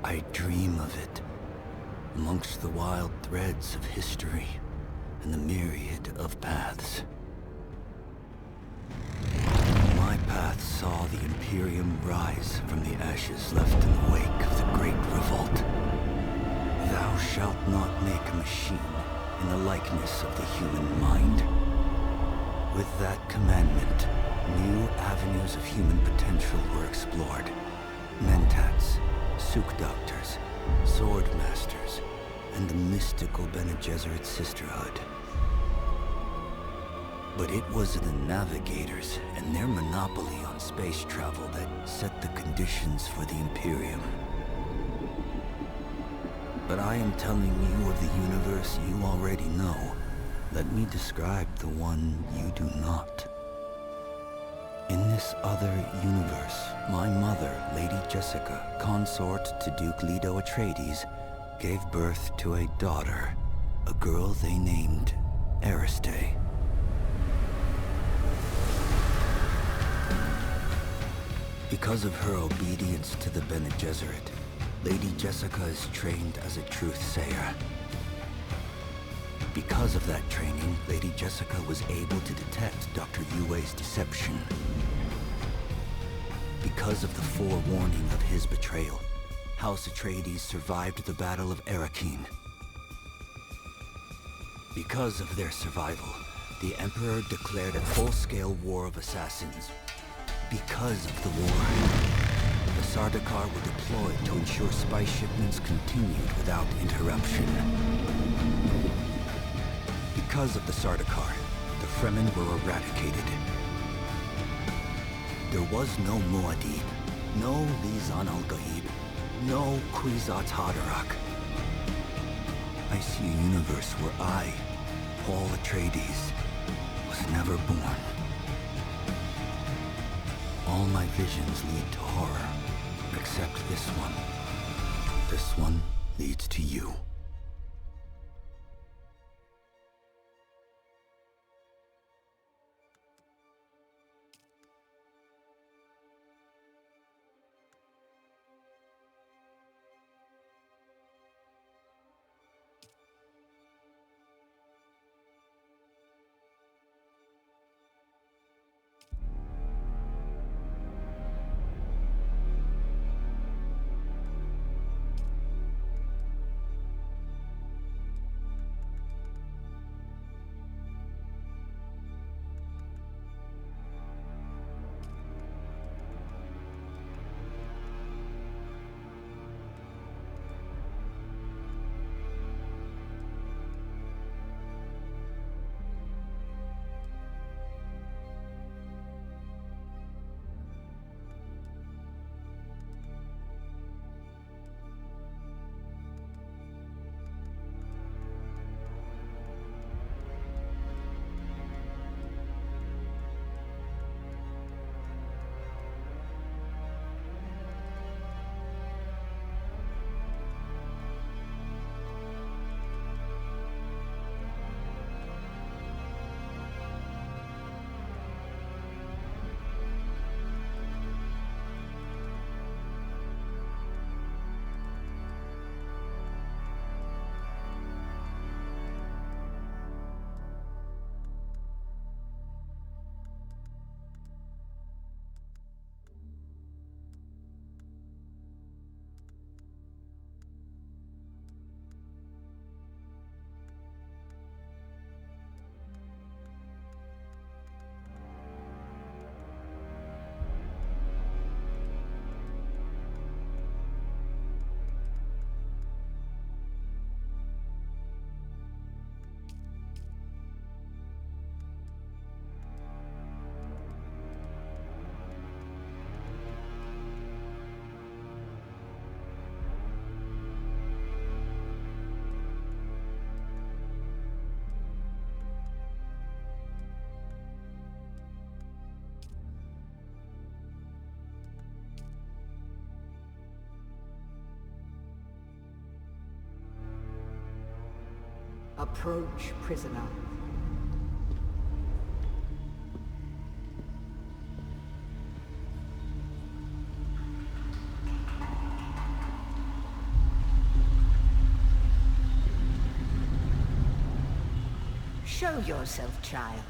I dream of it, amongst the wild threads of history and the myriad of paths. My path saw the Imperium rise from the ashes left in the wake of the Great Revolt. Thou shalt not make a machine in the likeness of the human mind. With that commandment, new avenues of human potential were explored. Mentats, Suk Doctors, Sword Masters, and the mystical Bene Gesserit Sisterhood. But it was the Navigators and their monopoly on space travel that set the conditions for the Imperium. But I am telling you of the universe you already know. Let me describe the one you do not. In this other universe, my mother, Lady Jessica, consort to Duke Leto Atreides, gave birth to a daughter, a girl they named Ariste. Because of her obedience to the Bene Gesserit, Lady Jessica is trained as a truth-sayer. Because of that training, Lady Jessica was able to detect Dr. Yue's deception. Because of the forewarning of his betrayal, House Atreides survived the Battle of Arrakeen. Because of their survival, the Emperor declared a full-scale war of assassins. Because of the war, the Sardaukar were deployed to ensure spice shipments continued without interruption. Because of the Sardaukar, the Fremen were eradicated. There was no Muad'Dib, no Lisan al-Gaib, no Kwisatz Haderach. I see a universe where I, Paul Atreides, was never born. All my visions lead to horror, except this one. This one leads to you. Approach, prisoner. Show yourself, child.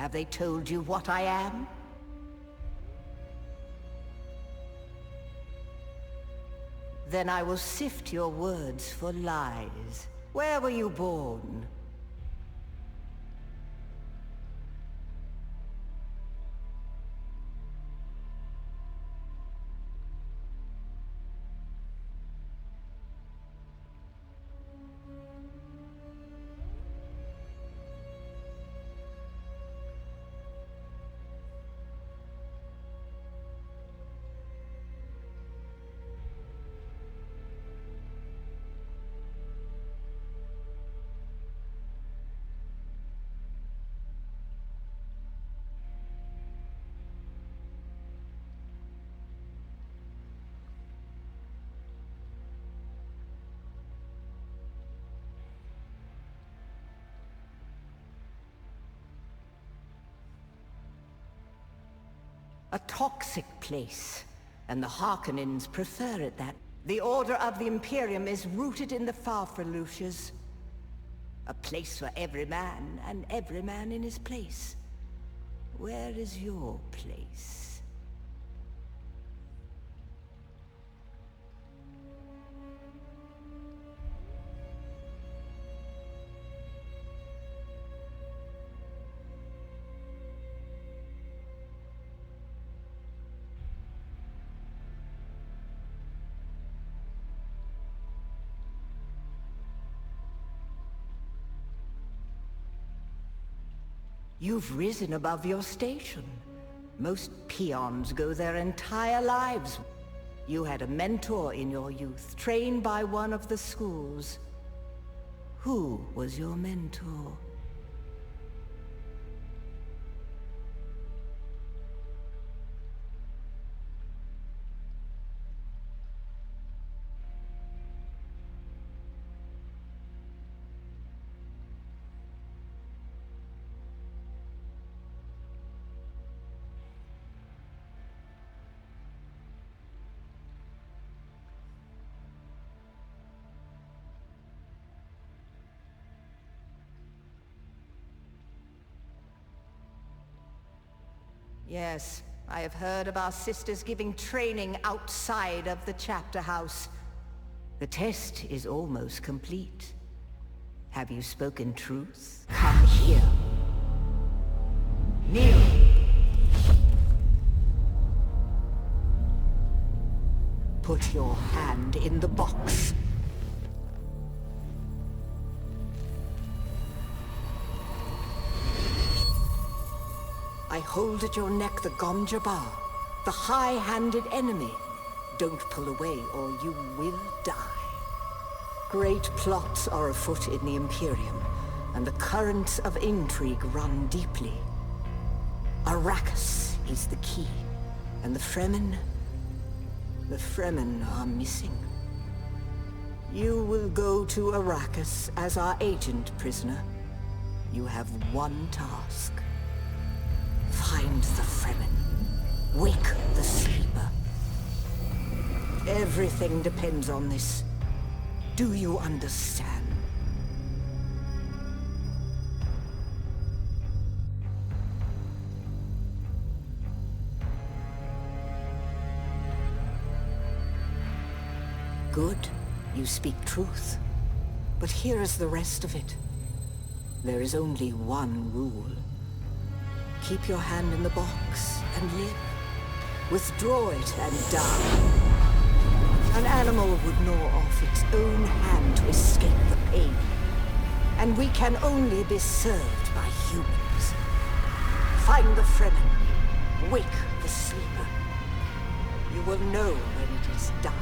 Have they told you what I am? Then I will sift your words for lies. Where were you born? A toxic place, and the Harkonnens prefer it that. The Order of the Imperium is rooted in the Farfreluches. A place for every man, and every man in his place. Where is your place? You've risen above your station. Most peons go their entire lives. You had a mentor in your youth, trained by one of the schools. Who was your mentor? Yes, I have heard of our sisters giving training outside of the chapter house. The test is almost complete. Have you spoken truth? Come here. Kneel. Put your hand in the box. I hold at your neck the Gomjabar, the high-handed enemy. Don't pull away or you will die. Great plots are afoot in the Imperium, and the currents of intrigue run deeply. Arrakis is the key, and the Fremen are missing. You will go to Arrakis as our agent, prisoner. You have one task. Find the Fremen. Wake the sleeper. Everything depends on this. Do you understand? Good. You speak truth. But here is the rest of it. There is only one rule. Keep your hand in the box and live. Withdraw it and die. An animal would gnaw off its own hand to escape the pain. And we can only be served by humans. Find the Fremen. Wake the sleeper. You will know when it is done.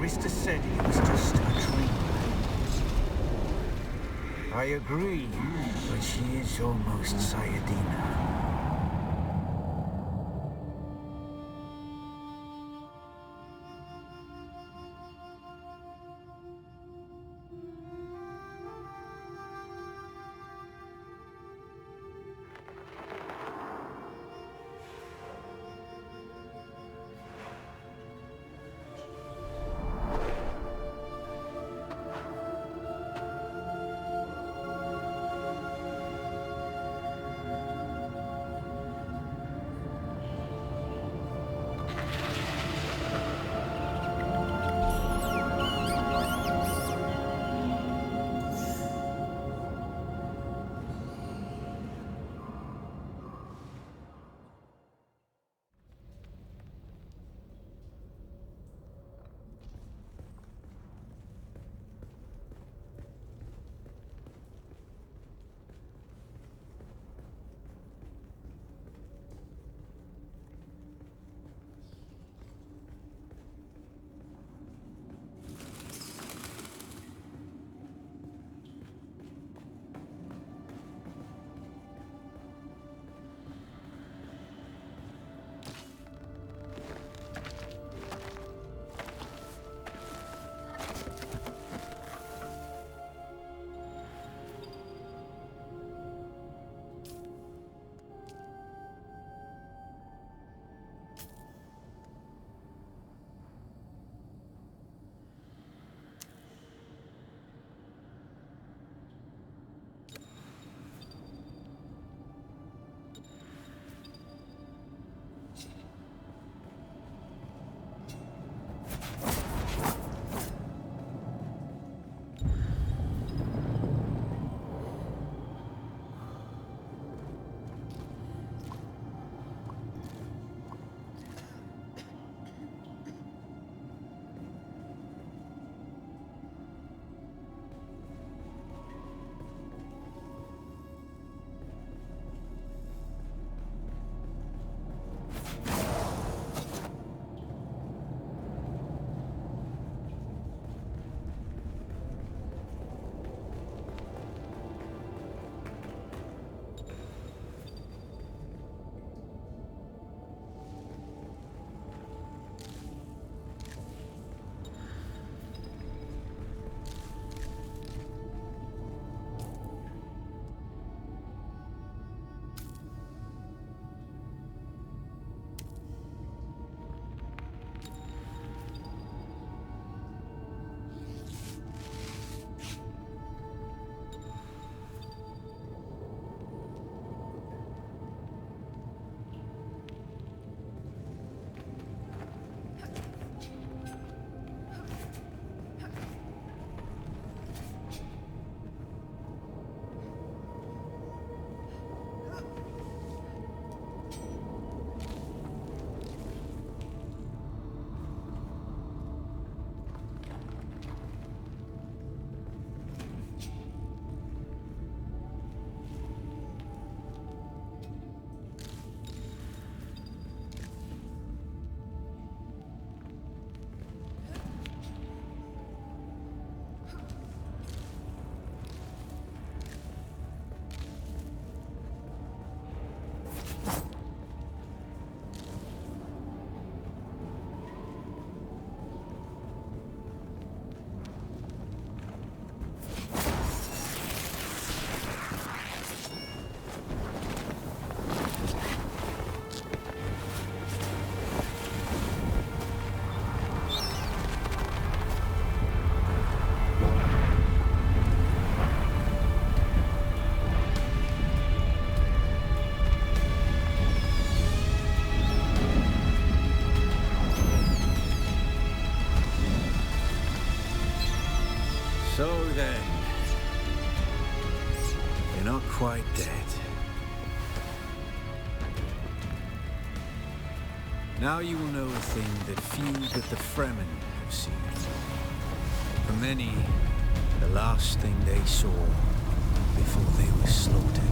Maester said it was just a dream. I agree, but she is almost Sayadina. So then, you're not quite dead. Now you will know a thing that few but the Fremen have seen. For many, the last thing they saw before they were slaughtered.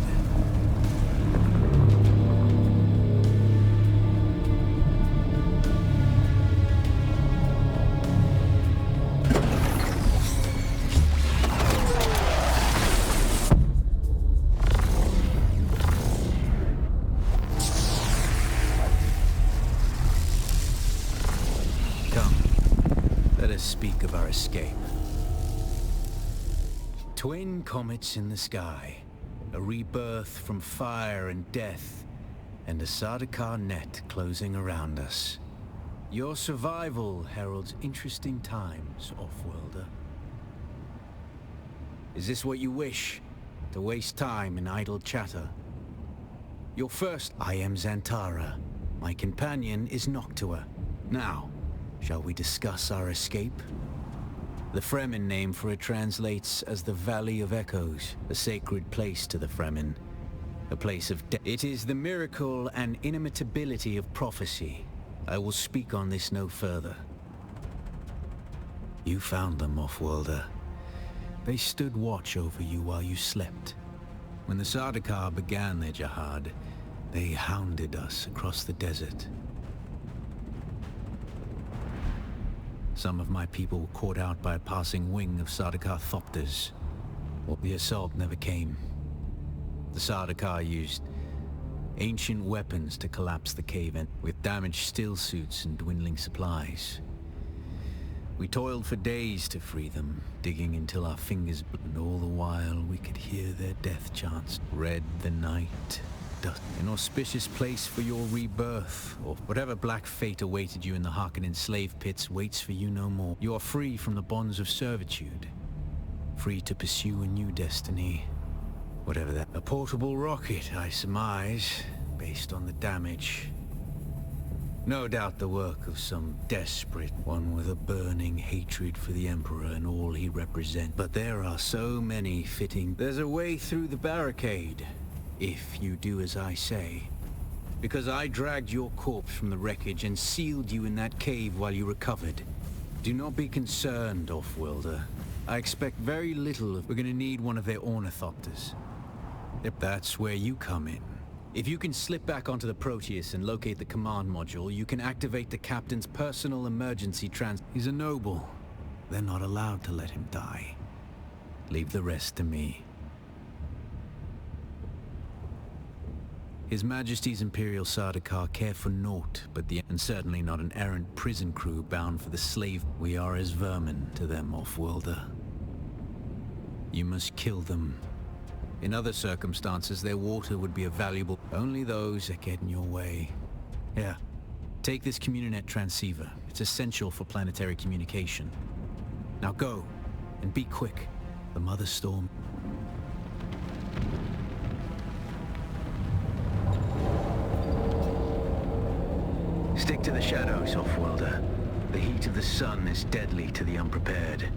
us speak of our escape. Twin comets in the sky, a rebirth from fire and death, and a Sardaukar net closing around us. Your survival heralds interesting times, Offworlder. Is this what you wish? To waste time in idle chatter? Your first, I am Xantara. My companion is Noctua. Now, shall we discuss our escape? The Fremen name for it translates as the Valley of Echoes, a sacred place to the Fremen. A place of death. It is the miracle and inimitability of prophecy. I will speak on this no further. You found them, Offworlder. They stood watch over you while you slept. When the Sardaukar began their jihad, they hounded us across the desert. Some of my people were caught out by a passing wing of Sardaukar thopters. Well, the assault never came. The Sardaukar used ancient weapons to collapse the cave in, with damaged still suits and dwindling supplies. We toiled for days to free them, digging until our fingers bled, and all the while we could hear their death chants. Red the night, dust, an auspicious place for your rebirth, or whatever black fate awaited you in the Harkonnen slave pits waits for you no more. You are free from the bonds of servitude, free to pursue a new destiny. Whatever that. A portable rocket, I surmise, based on the damage. No doubt the work of some desperate one with a burning hatred for the Emperor and all he represents. But there are so many fitting. There's a way through the barricade, if you do as I say. Because I dragged your corpse from the wreckage and sealed you in that cave while you recovered. Do not be concerned, Offworlder. I expect very little if we're gonna need one of their ornithopters. Yep, that's where you come in. If you can slip back onto the Proteus and locate the command module, you can activate the captain's personal emergency He's a noble. They're not allowed to let him die. Leave the rest to me. His Majesty's Imperial Sardaukar care for naught but and certainly not an errant prison crew bound for the slave. We are as vermin to them, Offworlder. You must kill them. In other circumstances, their water would be a valuable... Only those that get in your way. Here, take this Communinet transceiver. It's essential for planetary communication. Now go, and be quick. The Mother Storm... Stick to the shadows, Offworlder. The heat of the sun is deadly to the unprepared.